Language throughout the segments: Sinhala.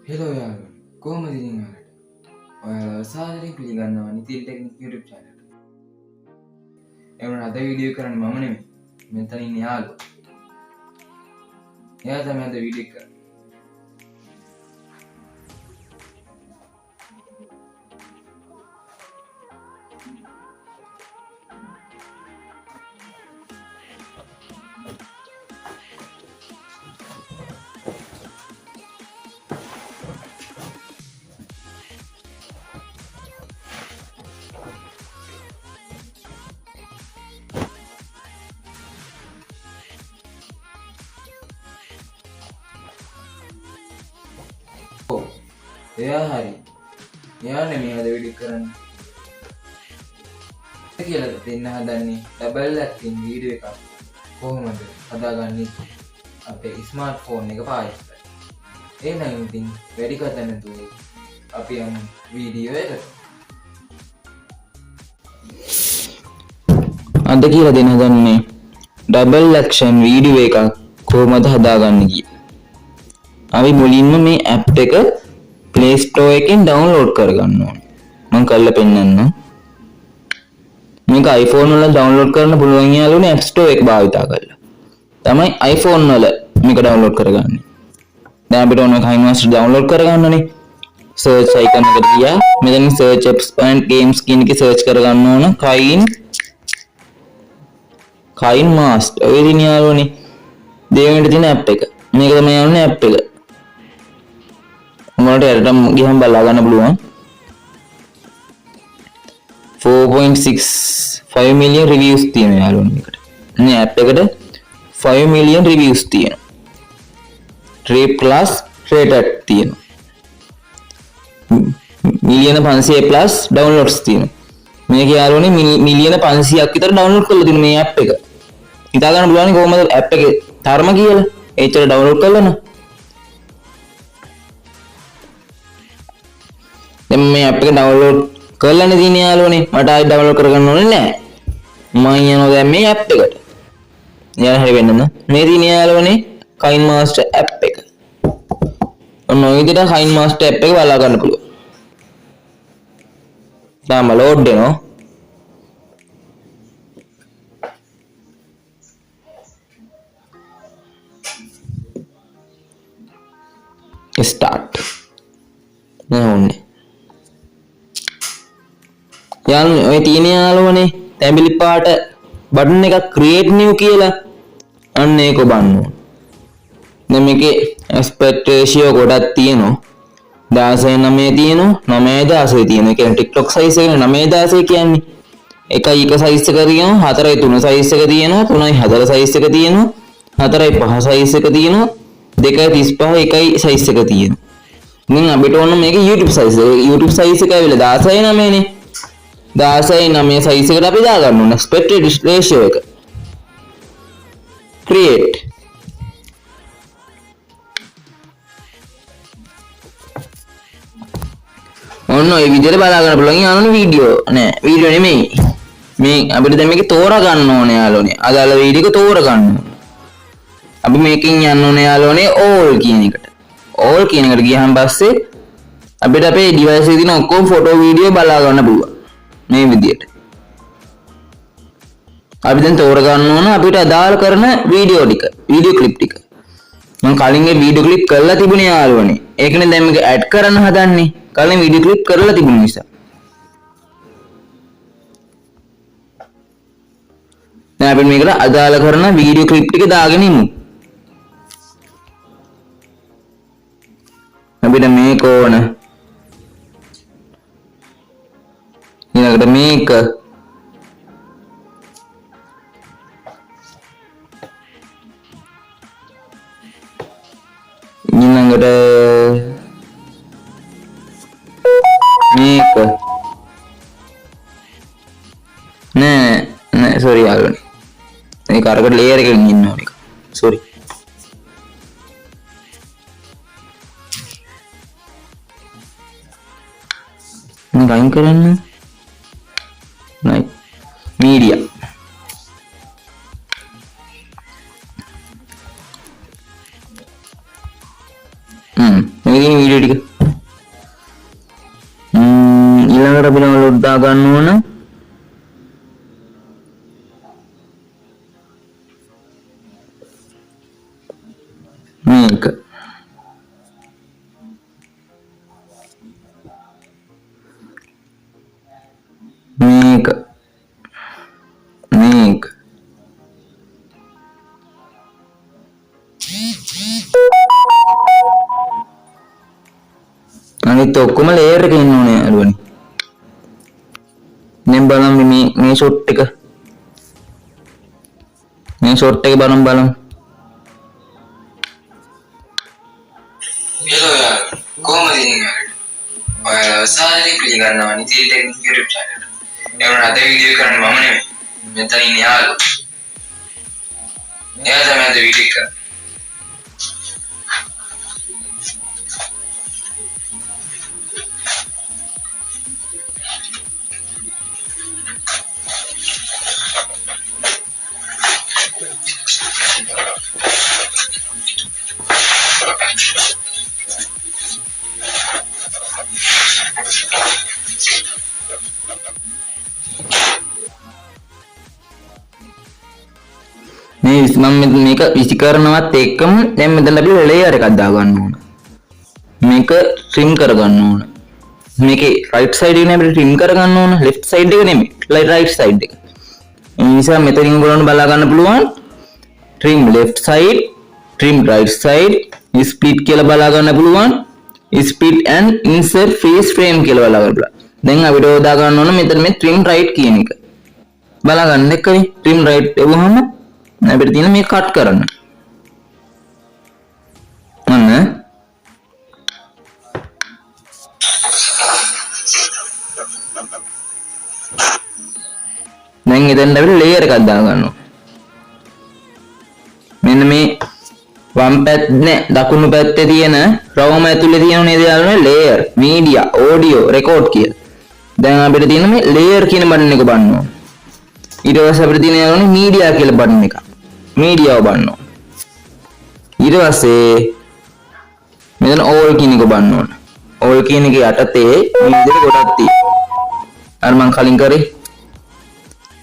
හෙලෝ යාළුවෝ කොහොමද ඉතින් ඔයාලට? ඔයාලව සාදරයෙන් පිළිගන්නවා නිතින් ටෙක්නික් YouTube channel එකට. එවන අද වීඩියෝ කරන්නේ මම නෙමෙයි. මෙතන ඉන්නේ යාළුවා. එයා තමයි අද වීඩියෝ කරන්නේ. එයා හරි. එයා නෙමෙයි අද වීඩියෝ කරන්නේ. කියලා දෙන්න හදන්නේ ඩබල් ඇක්ටින් වීඩියෝ එකක් කොහොමද හදාගන්නේ අපේ ස්මාර්ට්ෆෝන් එක පාවිච්චි කරලා. එහෙනම් ඉතින් වැඩි කතා නැතුව අපි යමු වීඩියෝ එකට. අද කියලා දෙන්න හදන්නේ ඩබල් ඇක්ෂන් වීඩියෝ එකක් කොහොමද හදාගන්නේ කියලා. අපි මුලින්ම මේ ඇප් එක Play Store එකෙන් ඩවුන්ලෝඩ් කරගන්න ඕනේ. මම කරලා පෙන්නන්නම්. මේක iPhone වල ඩවුන්ලෝඩ් කරන්න පුළුවන් යාළුවනේ App Store එක භාවිතා කරලා. තමයි iPhone වල මේක ඩවුන්ලෝඩ් කරගන්නේ. දැන් අපිට ඕන KineMaster ඩවුන්ලෝඩ් කරගන්නනේ. search icon එකට ගියා. මෙතන search apps and games කියන එක search කරගන්න ඕන. KineMaster. ඔය ඉතින් යාළුවනේ දෙවෙනිට තියෙන app එක. මේක තමයි යාළුවනේ app එක. උඹලට යටටම ගියම බලා ගන්න පුළුවන් 4.65 million reviews තියෙනවා යාළුවනේ මේකට. මේ app එකට 5 million reviews තියෙනවා. 3+ rated තියෙනවා. මිලියන 500 plus downloads තියෙනවා. මේක යාළුවනේ මිලියන 500ක් විතර download කරලා තියෙන මේ app එක. හිතා ගන්න පුළුවන් කොහොමද app එකේ තරම කියලා. එච්චර download කරලා න ะ. දැන් මේ app එක download කරලානේ තියෙන්නේ යාළුවනේ. මට ආයෙ download කරගන්න ඕනේ නැහැ. මම යනවා දැන් මේ app එකට. යාළුවා හරි වෙන්නද? මේ තියෙන්නේ යාළුවනේ KineMaster app එක. ඔන්න ඔය විදිහට KineMaster app එක බලා ගන්න පුළුවන්. තාම load වෙනවා. start. නෝනේ. යාළුවනේ ඔය තියෙන යාළුවනේ තැඹිලි පාට බටන් එකක් create new කියලා අන්න ඒක ඔබන්න ඕන. දැන් මේකේ aspect ratio ගොඩක් තියෙනවා. 16:9 තියෙනවා 9:16 තියෙනවා. ඒ කියන්නේ TikTok size එක 9:16 කියන්නේ. 1:1 size එක තියෙනවා 4:3 size එක තියෙනවා 3:4 size එක තියෙනවා 4:5 size එක තියෙනවා 2:35 1 size එක තියෙනවා. ඉතින් අපිට ඕන මේකේ YouTube size එක. YouTube size එක ඇවිල්ලා 16:9 නේ. 16:9 size එකට අපි දාගන්න ඕන aspect ratio එක. create. ඔන්න ඔය විදිහට බලා ගන්න පුළුවන් යාළුවනේ වීඩියෝ. නෑ වීඩියෝ නෙමෙයි. මේ අපිට දැන් මේක තෝරා ගන්න ඕනේ යාළුවනේ. අදාළ වීඩියෝ එක තෝරා ගන්න ඕනේ. අපි මේකෙන් යන්න ඕනේ යාළුවනේ all කියන එකට. all කියන එකට ගියහම පස්සේ අපිට අපේ device එකේ තියෙන ඔක්කොම ෆොටෝ වීඩියෝ බලා ගන්න පුළුවන්. මේ විදියට. අපි දැන් තෝරා ගන්න ඕන අපිට අදාළ කරන වීඩියෝ ටික, වීඩියෝ ක්ලිප් ටික. මම කලින් ඒ වීඩියෝ ක්ලිප් කරලා තිබුණේ යාළුවනේ. ඒකනේ දැන් මේක ඇඩ් කරන්න හදන්නේ. කලින් වීඩියෝ ක්ලිප් කරලා තිබුණ නිසා. දැන් අපි මේකට අදාළ කරන වීඩියෝ ක්ලිප් ටික දාගෙන ඉමු. අපිට මේක ඕන. ඊළඟට මේක ඊළඟට මේක නෑ sorry යාළුවනේ මේක අරකට layer එකකින් ඉන්න ඕන එක sorry මේක අයින් කරන්න right media මේක තියෙන වීඩියෝ ටික. ඊළඟට අපි ලොඩ් දා ගන්න ඕන. මේක අනිත් ඔක්කොම ලේයර් එකේ ඉන්න ඕනේ අලුවනි. දැන් බලමු මේ ෂොට් එක. මේ ෂොට් එක බලමු. Hello, කොහොමද ඉන්නේ? ඔයාලා සාරි පිළිගන්නවා නිතින් ටෙක්නික් YouTube channel. එවන අද වීඩියෝ කරන්නේ මම නෙමෙයි. මෙතන ඉන්නේ යාළුවා. එයා තමයි අද වීඩියෝ කරන්නේ. මම මේක විසි කරනවත් එක්කම දැන් මෙතන අපි ලේයර් එකක් දා ගන්න ඕන. මේක ට්‍රිම් කර ගන්න ඕන. මේකේ රයිට් සයිඩ් එක නේ අපිට ට්‍රිම් කර ගන්න ඕන. ලෙෆ්ට් සයිඩ් එක නෙමෙයි. රයිට් සයිඩ් එක. ඒ නිසා මෙතනින් ඔයගොල්ලන්ට බලා ගන්න පුළුවන් trim left side, trim right side, split කියලා බලා ගන්න පුළුවන්. Split and insert face frame කියලා බලා ගන්න පුළුවන්. දැන් අපිට දා ගන්න ඕන මෙතන මේ ට්‍රිම් රයිට් කියන එක. බලා ගන්න එක්කනේ ට්‍රිම් රයිට් එවුවම අපිට තියෙන මේ කට් කරන්න. අන්න දැන් එතෙන් අපිට ලේයර් එකක් දා ගන්නවා. මෙන්න මේ වම් පැත්තේ දකුණු පැත්තේ තියෙන රවුම ඇතුලේ තියෙන නේද යාළුවනේ ලේයර්, මීඩියා, ඔඩියෝ, රෙකෝඩ් කියලා. දැන් අපිට තියෙන මේ ලේයර් කියන බටන් එක බන්න ඕන. ඊට පස්සේ අපිට තියෙන යාළුවනේ මීඩියා කියලා බටන් එක. මීඩියාව බන්න ඕන. ඊට පස්සේ මෙතන ඕල් කියන එක බන්න ඕන. ඕල් කියන එක යටතේ මේ විදිහට ගොඩක් තියෙනවා. අර මම කලින් කරේ.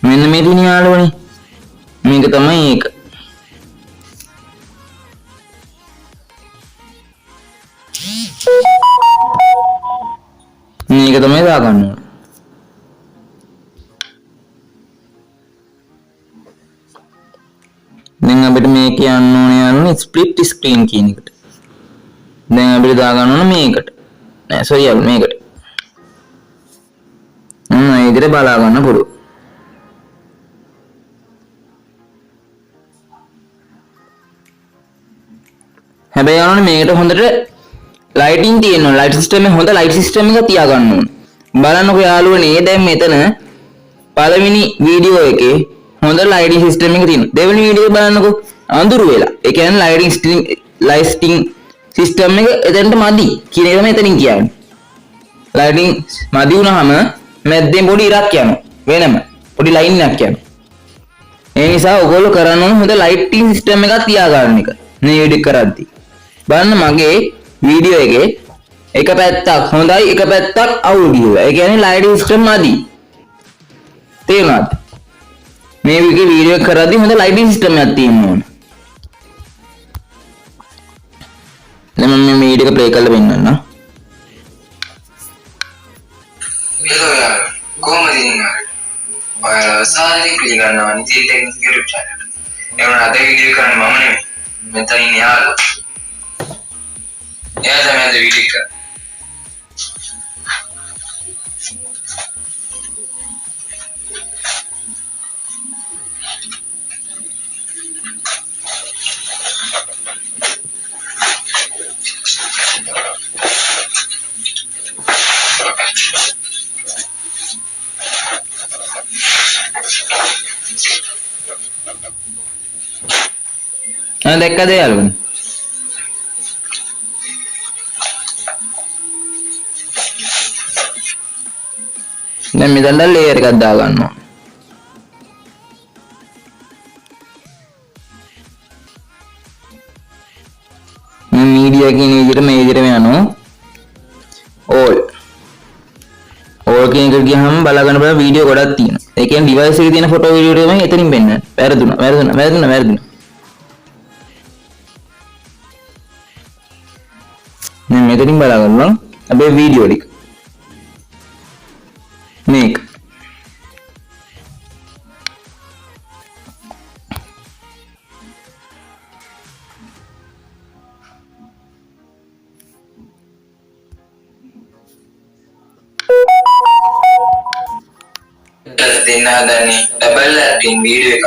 මෙන්න මේ තියෙන යාළුවනේ. මේක තමයි ඒක. මේක තමයි දාගන්න ඕන. දැන් අපිට මේක යන්න ඕනේ ස්ප්ලිට් ස්ක්‍රීන් කියන එකට. දැන් අපිට දාගන්න ඕන මේකට. නෑ සෝරි මේකට. මේ විදිහට බලා ගන්න පුළුවන්. හැබැයි යනවනේ මේකට හොඳට ලයිටින් තියෙනවා. ලයිට් සිස්ටම් එක හොඳ ලයිට් සිස්ටම් එක තියා ගන්න ඕන. බලන්නකෝ යාළුවනේ දැන් මෙතන පළවෙනි වීඩියෝ එකේ හොඳ ලයිටින් සිස්ටම් එක තියෙනවා. දෙවෙනි වීඩියෝ බලන්නකෝ අඳුරු වෙලා. ඒ කියන්නේ ලයිටින් සිස්ටම් එක එතනට මදි කියන එක මෙතනින් කියන්නේ. ලයිටින් මදි වුණාම මැද්දෙන් පොඩි ඉරක් යනවා. වෙනම පොඩි ලයින් එකක් යනවා. ඒ නිසා ඔයගොල්ලෝ කරන්න ඕන හොඳ ලයිටින් සිස්ටම් එකක් තියා ගන්න එක. මේ වීඩියෝ කරද්දී. බලන්න මගේ වීඩියෝ එකේ එක පැත්තක් හොඳයි එක පැත්තක් අවුල්. ඒ කියන්නේ ලයිටින් සිස්ටම් මදි. තේරුණාද? මේ වීඩියෝ කරද්දී හොඳ ලයිටින් සිස්ටම් එකක් තියෙන්න ඕන. දැන් මම මේ වීඩියෝ එක ප්ලේ කරලා පෙන්නන්නම්. Hello, කොහොමද ඉන්නේ? ඔයාලා සාරි පිළිගන්නවා නිතින් ටෙක්නික් YouTube channel. එවන අද වීඩියෝ කරන්නේ මම නෙමෙයි. මෙතන ඉන්නේ යාළුවා. එයා තමයි අද වීඩියෝ කරන්නේ. දැක්කද යාළුවනේ? දැන් මෙතන ලේයර් එකක් දා ගන්නවා. මේ මීඩියා media කියන විදිහට මේ විදිහටම යනවා all කියන එකට ගියාම බලා ගන්න බෑ වීඩියෝ ගොඩක් තියෙනවා. ඒ කියන්නේ device එකේ තියෙන photo video එකම එතනින් පෙන්නනවා. වැරදුනා. මම මෙතනින් බලා ගන්නවා අපේ වීඩියෝ ටික. මේක දෙන්න හදන්නේ ඩබල් ඇඩ්මින් වීඩියෝ එකක්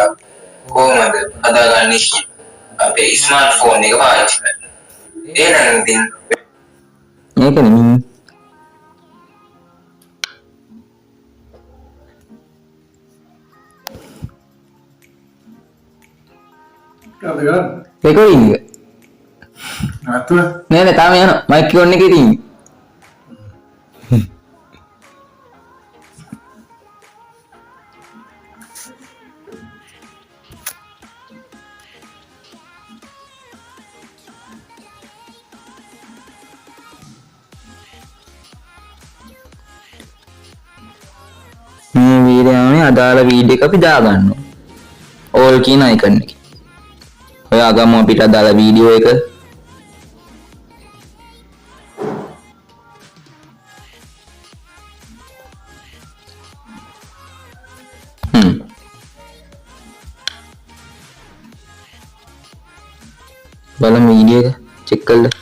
කොහොමද හදාගන්නේ කියලා අපේ ස්මාර්ට්ෆෝන් එක පාවිච්චි කරලා. එහෙනම් ඉතින් මේකනේ recording එක. නෑ තාම යනවා. මයික් ඔන් එකේ තියෙන්නේ. මේ වීඩියෝනේ අදාළ වීඩියෝ එක අපි දාගන්නවා. all කියන icon එකේ. ඔයා ගමු අපිට අදාළ වීඩියෝ එක. බලමු වීඩියෝ එක චෙක් කරලා.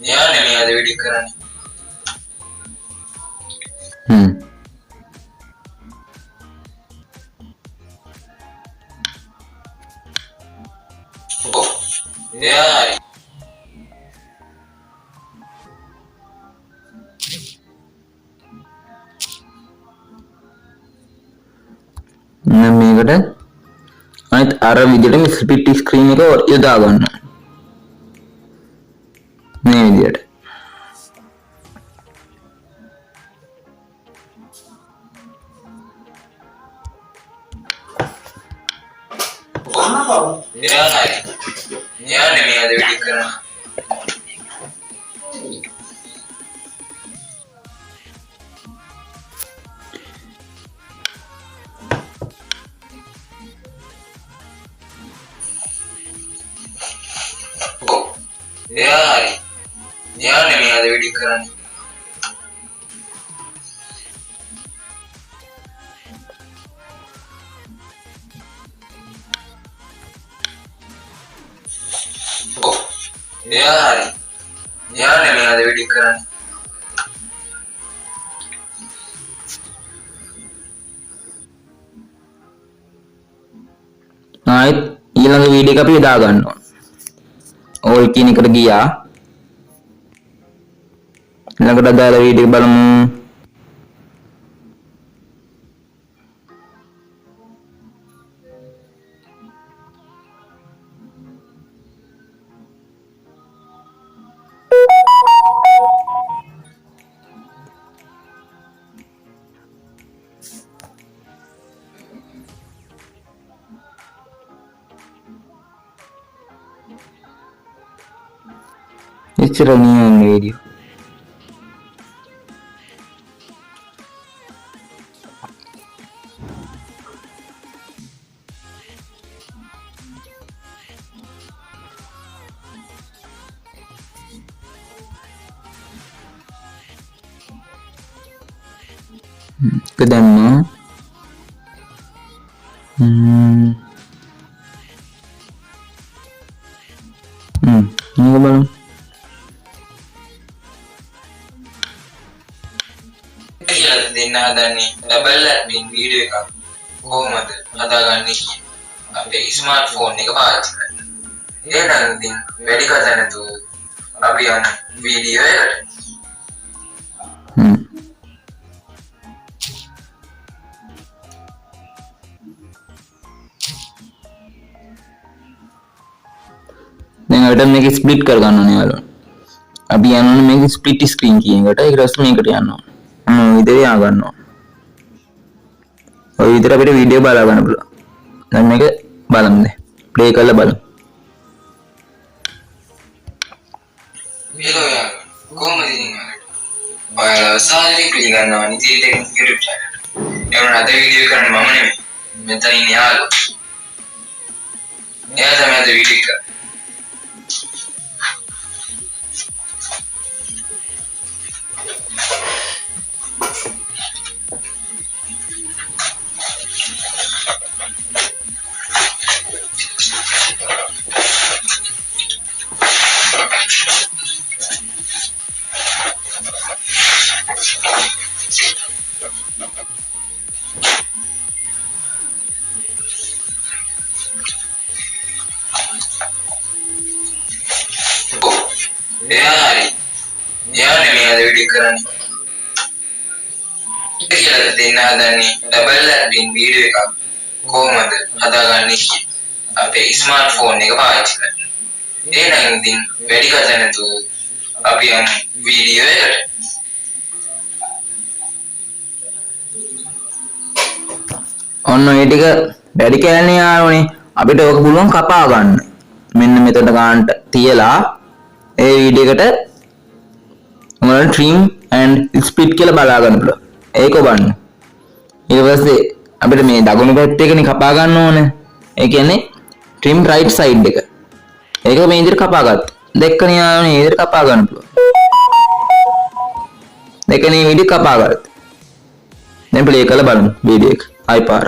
එයා නෙමෙයි අද වීඩියෝ කරන්නේ. එයා මේකට අනිත් අර විදිහටම ස්ප්ලිට් ස්ක්‍රීන් එක යොදා ගන්න. මේ විදිහට. එයා නෙමෙයි අද වීඩියෝ කරන්නේ. එයා නෙමෙයි අද වීඩියෝ කරන්නේ. එයා නෙමෙයි අද වීඩියෝ කරන්නේ. ආයෙත් ඊළඟ වීඩියෝ එක අපි යොදා ගන්නවා. all කියන එකට ගියා. ඊළඟට අදාළ වීඩියෝ එක බලමු. It's a new video. Kedama. Ini belum. දෙන්න හදන්නේ ඩබල් ඇඩ්මින් වීඩියෝ එකක් කොහොමද හදාගන්නේ කියලා අපේ ස්මාර්ට්ෆෝන් එක පාවිච්චි කරලා. එහෙනම් ඉතින් වැඩි කතා නැතුව අපි යමු වීඩියෝ එකට. දැන් අපිට මේක ස්ප්ලිට් කර ගන්න ඕනේ යාළුවා. අපි යනවා මේක ස්ප්ලිට් ස්ක්‍රීන් කියන එකට. ඊට පස්සේ මේකට යනවා. විදිහට යා ගන්නවා. ඔය විදිහට අපිට වීඩියෝ බලා ගන්න පුළුවන්. දැන් මේක බලමු. ප්ලේ කරලා බලමු. Hello යාළුවා. කොහොමද ඉතින් ඔයාලා? ඔයාලා සාදරයෙන් පිළිගන්නවා නිතින් ටෙක්නික් YouTube channel. එවන අද වීඩියෝ කරන්න මම නෙමෙයි. මෙතන ඉන්නේ යාළුවා. එයා තමයි අද වීඩියෝ කරන්නේ. එයානේ මේ අද වීඩියෝ කරන්නේ. කියලා දෙන්න හදන්නේ ඩබල් ඇඩ්මින් වීඩියෝ එකක් කොහොමද හදාගන්නේ කියලා අපේ ස්මාර්ට්ෆෝන් එක පාවිච්චි කරලා. එහෙනම් ඉතින් වැඩි කතා නැතුව අපි යමු වීඩියෝ එකට. ඔන්න ඒ ටික වැඩි කෑල්නේ යාළුවනේ. අපිට ඕක පුළුවන් කපා ගන්න. මෙන්න මෙතන ගන්නට තියලා ඒ වීඩියෝ එකට මොනවද trim and split කියලා බලා ගන්න පුළුවන්. ඒක බලන්න. ඊට පස්සේ අපිට මේ දකුණු පැත්තේකනේ කපා ගන්න ඕනේ. ඒ කියන්නේ trim right side එක. ඒක මේ විදිහට කපා ගත්තා. දෙකනේ යාළුවනේ මේ විදිහට කපා ගන්න පුළුවන්. දෙකනේ විදිහට කපා ගත්තා. දැන් ප්ලේ කරලා බලමු වීඩියෝ එක. ආයි පාර.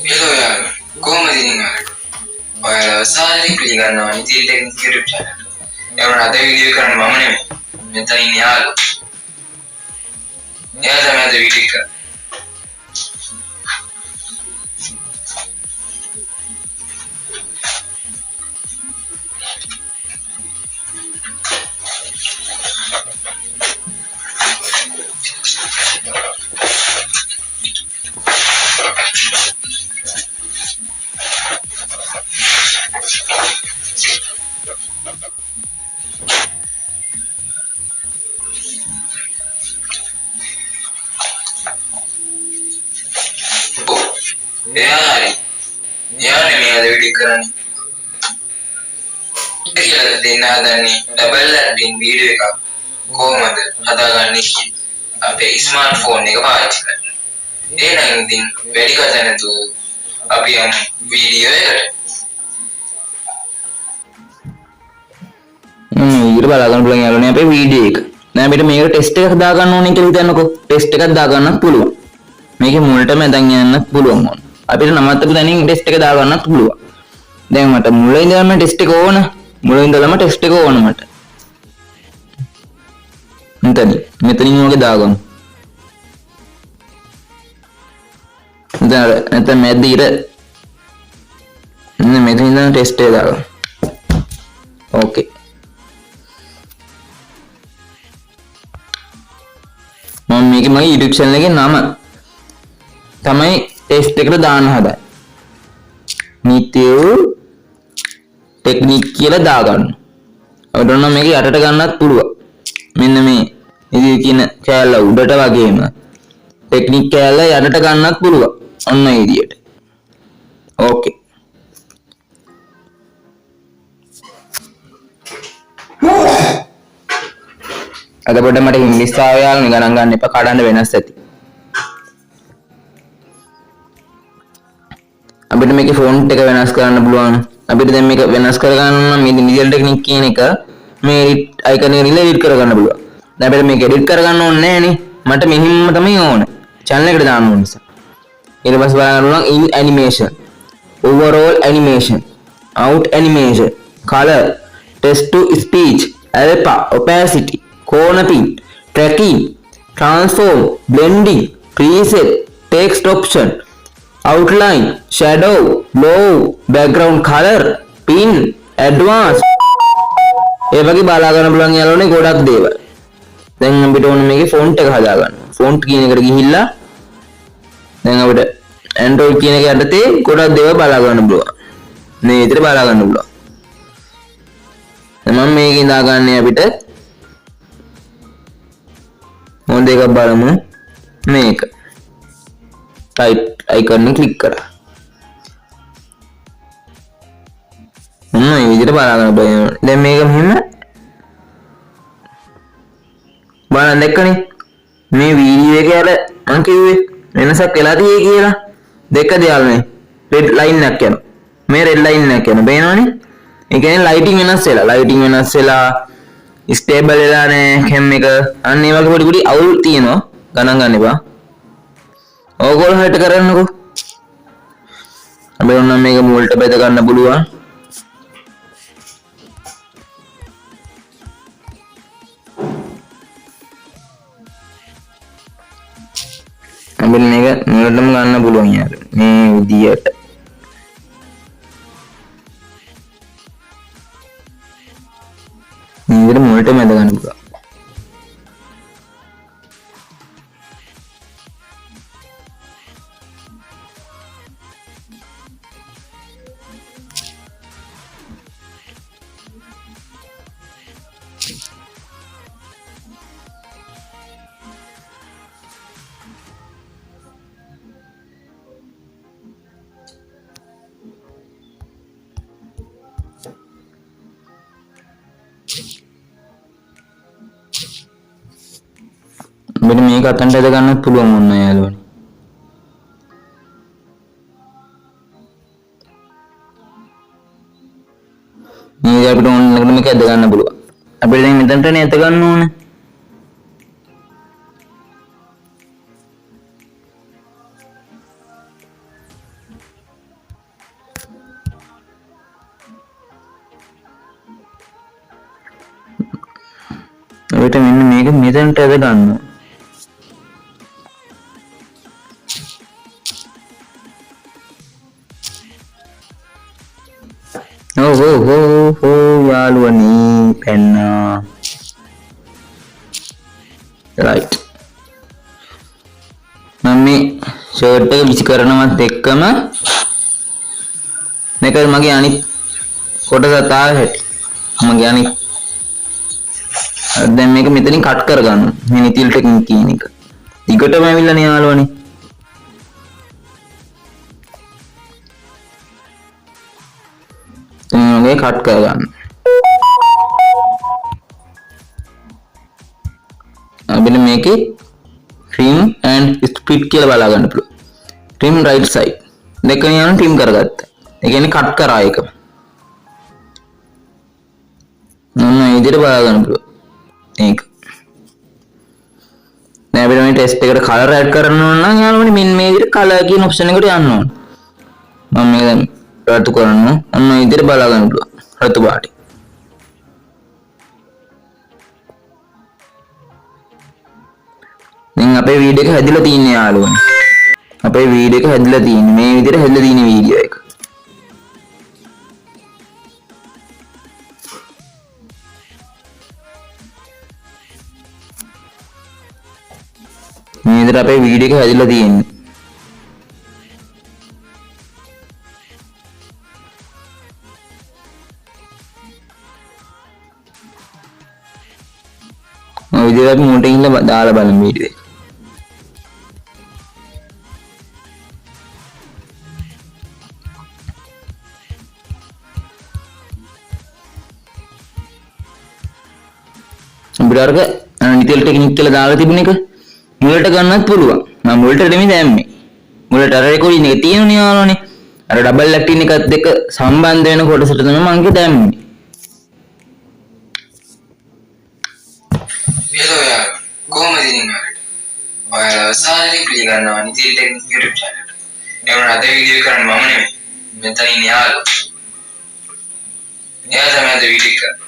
Hello යාළුවා. කොහොමද ඉතින් ඔයාලා සාදරයෙන් පිළිගන්නවා නිතින් ටෙක්නික් YouTube channel. එවන අද වීඩියෝ කරන්න මම නෙමෙයි. මෙතන ඉන්නේ යාළුවා. එයා තමයි අද වීඩියෝ කරන්නේ. එයානේ මේ අද වීඩියෝ කරන්නේ. කියලා දෙන්න හදන්නේ ඩබල් ඇඩ්මින් වීඩියෝ එකක් කොහොමද හදාගන්නේ කියලා අපේ ස්මාර්ට්ෆෝන් එක පාවිච්චි කරලා. එහෙනම් ඉතින් වැඩි කතා නැතුව අපි යමු වීඩියෝ එකට. ඊට බලා ගන්න පුළුවන් යාළුවනේ අපේ වීඩියෝ එක. දැන් අපිට මේකට ටෙස්ට් එකක් දාගන්න ඕනේ කියලා හිතන්නකෝ. ටෙස්ට් එකක් දාගන්නත් පුළුවන්. මේකේ මුලටම ඇඳන් යන්නත් පුළුවන් ඕන. අපිට නමත්තපු තැනින් ටෙස්ට් එක දාගන්නත් පුළුවන්. දැන් මට මුලින් ඉඳන්ම ටෙස්ට් එක ඕන. මුලින් ඉඳලම ටෙස්ට් එක ඕන මට. මෙතනින් ඔගේ දාගමු. නැත්නම් මැද්ද ඉර මෙතනින් ඉඳන් ටෙස්ට් එක දාගමු. ඕකේ. මම මේකේ මගේ YouTube channel එකේ නම තමයි ටෙස්ට් එකට දාන්න හදන්නේ. නිතියෝ ටෙක්නික් කියලා දාගන්න. අපිට නම් මේක යටට ගන්නත් පුළුවන්. මෙන්න මේ ඉතින් කියන කෑල්ල උඩට වගේම ටෙක්නික් කෑල්ල යටට ගන්නත් පුළුවන්. ඔන්න ඒ විදියට. ඕකේ. අද පොඩ්ඩක් මට ඉංග්‍රීසි ආවයාලනේ ගණන් ගන්න එපා කඩන්න වෙනස් ඇති. අපිට මේකේ ෆොන්ට් එක වෙනස් කරන්න පුළුවන්. අපිට දැන් මේක වෙනස් කරගන්න නම් මේ ඩිජිටල් ටෙක්නික් කියන එක මේ එඩිට් අයිකන් එක රිලෙට් කරගන්න පුළුවන්. දැන් අපිට මේක එඩිට් කරගන්න ඕනේ නෑනේ. මට මෙහිම තමයි ඕනේ. channel එකට දාන්න ඕන නිසා. ඊට පස්සේ බලන්න පුළුවන් in animation, overall animation, out animation, color, text to speech, alpha, opacity, corner pin, tracking, transform, blending, preset, text option, outline, shadow, glow, background color, pin, advanced. ඒ වගේ බලා ගන්න පුළුවන් යාළුවනේ ගොඩක් දේවල්. දැන් අපිට ඕනේ මේකේ ෆොන්ට් එක හදාගන්න. ෆොන්ට් කියන එකට ගිහිල්ලා දැන් අපිට Android කියන එක යටතේ ගොඩක් දේවල් බලා ගන්න පුළුවන්. මේ විදිහට බලා ගන්න පුළුවන්. දැන් මම මේකෙන් දාගන්නේ අපිට හොඳ එකක් බලමු මේක. රයිට් අයිකන් එක ක්ලික් කරා. මේ විදිහට බලා ගන්න බෑ. දැන් මේක මෙහෙම බලන්න දැක්කනේ. මේ වීඩියෝ එකේ අර මම කිව්වේ වෙනසක් වෙලා තියෙයි කියලා. දෙකද යාළුවනේ? රෙඩ් ලයින් එකක් යනවා. මේ රෙඩ් ලයින් එකක් යනවා. පේනවනේ? ඒ කියන්නේ ලයිටින් වෙනස් වෙලා. ලයිටින් වෙනස් වෙලා ස්ටේබල් වෙලා නැහැ කැම් එක. අන්න ඒ වගේ පොඩි පොඩි අවුල් තියෙනවා. ගණන් ගන්න එපා. ඕගොල්ලෝ හරියට කරන්නකෝ. අපි ඕනම් මේක මුලට බෙද ගන්න පුළුවන්. අපිට මේක මුලටම ගන්න පුළුවන් යාළුවනේ. මේ විදියට. මේ විදියට මුලටම බෙද ගන්න පුළුවන්. අපිට මේක අතන්ට ඇද ගන්නත් පුළුවන් මොන්න යාළුවනේ. මේ අපිට ඕන නේද මේක ඇද ගන්න පුළුවන්. අපිට දැන් මෙතනට නේ ඇද ගන්න ඕනේ. අපිට මෙන්න මේක මෙතනට ඇද ගන්න ඕනේ. යාළුවනේ පෙන්නා රයිට් මම මේ ෂර්ට් එක විසි කරනවත් එක්කම මේක මගේ අනිත් කොටස තාල හැටි මගේ අනිත් දැන් මේක මෙතනින් කට් කරගන්න මේ නිතිල් ටෙක්නික් කියන එක දිගටම ඇවිල්ලා නේ යාළුවනේ මේ කට් කරගන්න අපිට මේකේ trim and split කියලා බලා ගන්න පුළුවන්. trim right side දෙකම යන trim කරගත්තා. ඒ කියන්නේ කට් කරා එක. මොන විදිහට බලා ගන්න පුළුවන්. මේක. දැන් අපිට මේ ටෙස්ට් එකට කලර් ඇඩ් කරන්න ඕන නම් යාළුවනේ මෙන්න මේ විදිහට කලර් කියන ඔප්ෂන් එකට යන්න ඕන. මම මේක දැන් රතු කරනවා. ඔන්න මේ විදිහට බලා ගන්න පුළුවන්. රතු පාටි. දැන් අපේ වීඩියෝ එක හැදිලා තියෙන්නේ යාළුවනේ. අපේ වීඩියෝ එක හැදිලා තියෙන්නේ මේ විදිහට හැදිලා තියෙන වීඩියෝ එක. මේ විදිහට අපේ වීඩියෝ එක හැදිලා තියෙන්නේ. ඔය විදිහට අපි මුලට ඉන්න දාලා බලමු වීඩියෝ එක. අපිට අර නිතෙල් ටෙක්නික් කියලා දාලා තිබුණ එක මුලට ගන්නත් පුළුවන්. මම මුලට දෙමි දැම්මේ. මුලට අර රෙකෝඩින් එක තියෙනුනේ යාළුවනේ. අර ඩබල් ලැක්ටින් එකත් දෙක සම්බන්ධ වෙන කොටසට තමයි මම ඒක දැම්මේ. විලෝයා කොහොමද ඉන්නේ? ඔයාලා සාරි ක්ලික් කරනවා නිතෙල් ටෙක්නික් YouTube channel එකට. ඒවන අද වීඩියෝ කරන්න මම නෙමෙයි. මෙතන ඉන්නේ යාළුවා. එයා තමයි අද වීඩියෝ කරන්නේ.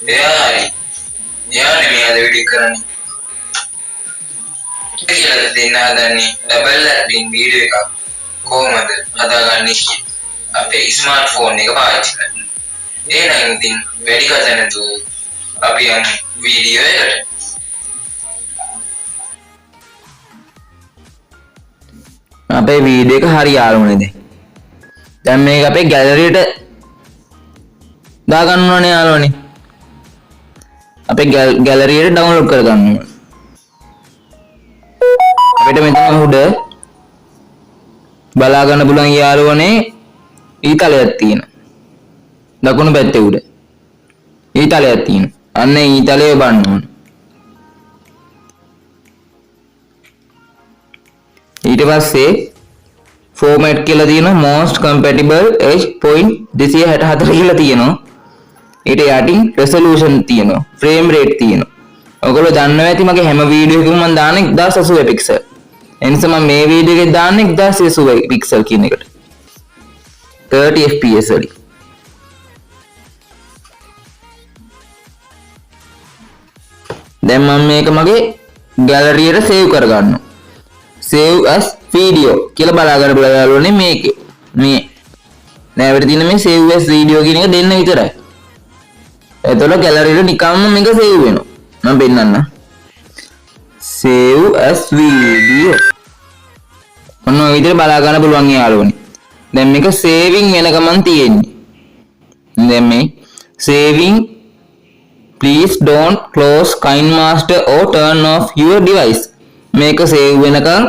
එයා නේ මේ අද වීඩියෝ කරන්නේ. කියලා දෙන්න හදන්නේ ඩබල් ඇඩ්මින් වීඩියෝ එකක් කොහොමද හදාගන්නේ කියලා. අපේ ස්මාර්ට්ෆෝන් එක පාවිච්චි කරලා. එහෙනම් ඉතින් වැඩි කතා නැතුව අපි යමු වීඩියෝ එකට. අපේ වීඩියෝ එක හරි යාළුවනේ දැන්. දැන් මේක අපේ ගැලරියට දාගන්න ඕනේ යාළුවනේ. අපේ ගැලරියට ඩවුන්ලෝඩ් කරගන්න ඕනේ. අපිට මෙතන උඩ බලා ගන්න පුළුවන් යාළුවනේ ඊතලයක් තියෙනවා. දකුණු පැත්තේ උඩ ඊතලයක් තියෙනවා. අන්න ඊතලය බලන්න ඕනේ. ඊට පස්සේ format කියලා තියෙනවා most compatible h.264 කියලා තියෙනවා. ඊට යටින් resolution තියෙනවා, frame rate තියෙනවා. ඔයගොල්ලෝ දන්නවා ඇති මගේ හැම වීඩියෝ එකකම මම දාන්නේ 1080 pixel. එනිසා මම මේ වීඩියෝ එකේ දාන්නේ 1080 pixel කියන එකට. 30 fps වලින්. දැන් මම මේක මගේ gallery එකට save කරගන්නවා. save as video කියලා බලා ගන්න බලන්නේ මේකේ. මේ නෑ අපිට තියෙන මේ save as video කියන එක දෙන්න විතරයි. එතකොට gallery එකට නිකම්ම මේක save වෙනවා. මම පෙන්නන්න. save as video. ඔන්න ඔය විදිහට බලා ගන්න පුළුවන් යාළුවනේ. දැන් මේක saving වෙන ගමන් තියෙන්නේ. දැන් මේ saving please don't close KineMaster or turn off your device. මේක save වෙනකන්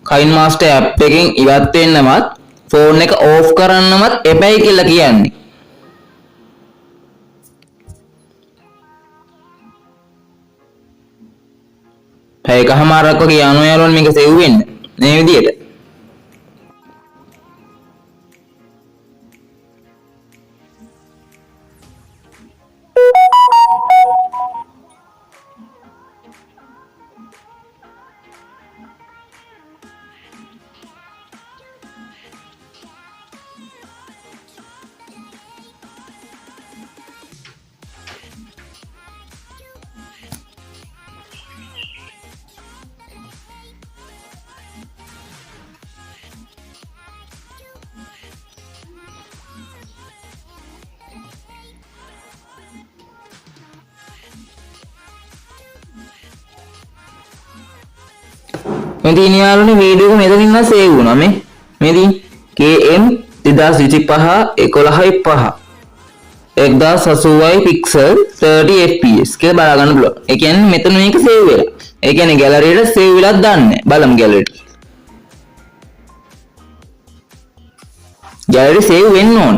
KineMaster app එකෙන් ඉවත් වෙන්නවත් phone එක off කරන්නවත් එපයි කියලා කියන්නේ. එකමාරක් වගේ යනවා යාළුවනේ මේක save වෙන්න. මේ විදිහට. මේ තියෙන යාළුවනේ වීඩියෝ එක මෙතනින් නම් සේව් වුණා මේ. මේ තියෙන KM 2025 1080 pixel 30 fps කියලා බලා ගන්න පුළුවන්. ඒ කියන්නේ මෙතන මේක සේව් වෙලා. ඒ කියන්නේ gallery එකට සේව් වෙලාක් දාන්නේ. බලමු gallery එකට. gallery save වෙන්න ඕන.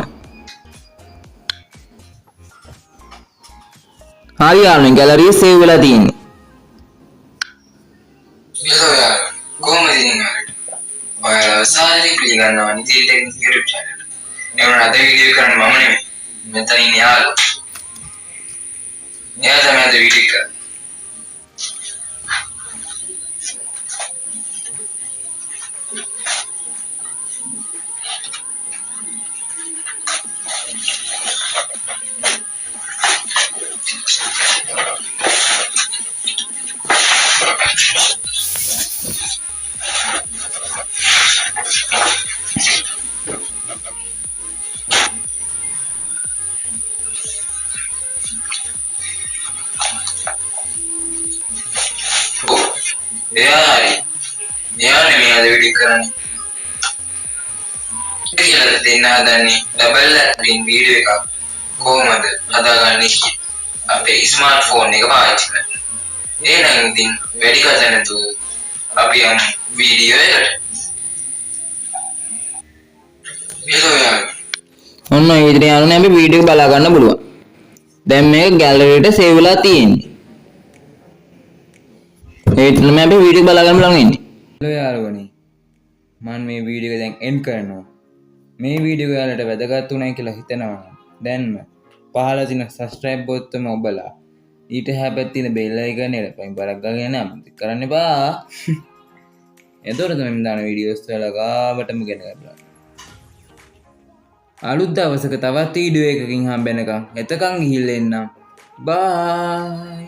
හරි යාළුවනේ gallery save වෙලා තියෙන්නේ. කොහොමද ඉතින් ඔයාලා සාදරයෙන් පිළිගන්නවා නිතින් ටෙක්නික් YouTube channel. එවන අද වීඩියෝ කරන්න මම නෙමෙයි. මෙතන ඉන්නේ යාළුවා. එයා තමයි අද වීඩියෝ කරන්නේ. එයානේ මේ අද වීඩියෝ කරන්නේ. කියලා දෙන්න හදන්නේ ඩබල් ඇඩ්මින් වීඩියෝ එකක් කොහොමද හදාගන්නේ කියලා. අපේ ස්මාර්ට්ෆෝන් එක පාවිච්චි කරලා. එහෙනම් ඉතින් වැඩි කතා නැතුව අපි යමු වීඩියෝ එකට. ඔන්න ඔය විදිහට යනුනේ අපි වීඩියෝ එක බලා ගන්න පුළුවන්. දැන් මේක gallery එකට save වෙලා තියෙන්නේ. ඒ විදිහටම අපි වීඩියෝ බලා ගන්න පුළුවන් ඉන්නේ. හලෝ යාළුවනේ මම මේ වීඩියෝ එක දැන් එන්ඩ් කරනවා. මේ වීඩියෝ එක ඔයාලට වැදගත් වුණයි කියලා හිතනවා දැන්ම පහළ තියෙන subscribe බොත්තම ඔබලා ඊට එහා පැත්තේ තියෙන bell icon එකට පයින් බරක් ගාගෙන අමතක කරන්න එපා. එතකොට තමයි මම දාන වීඩියෝස් වල ගාවටම ගෙන ගන්නවා. අලුත් දවසක තවත් වීඩියෝ එකකින් හම්බෙනකම් එතකන් ගිහිල්ලා එන්නම්. බයි.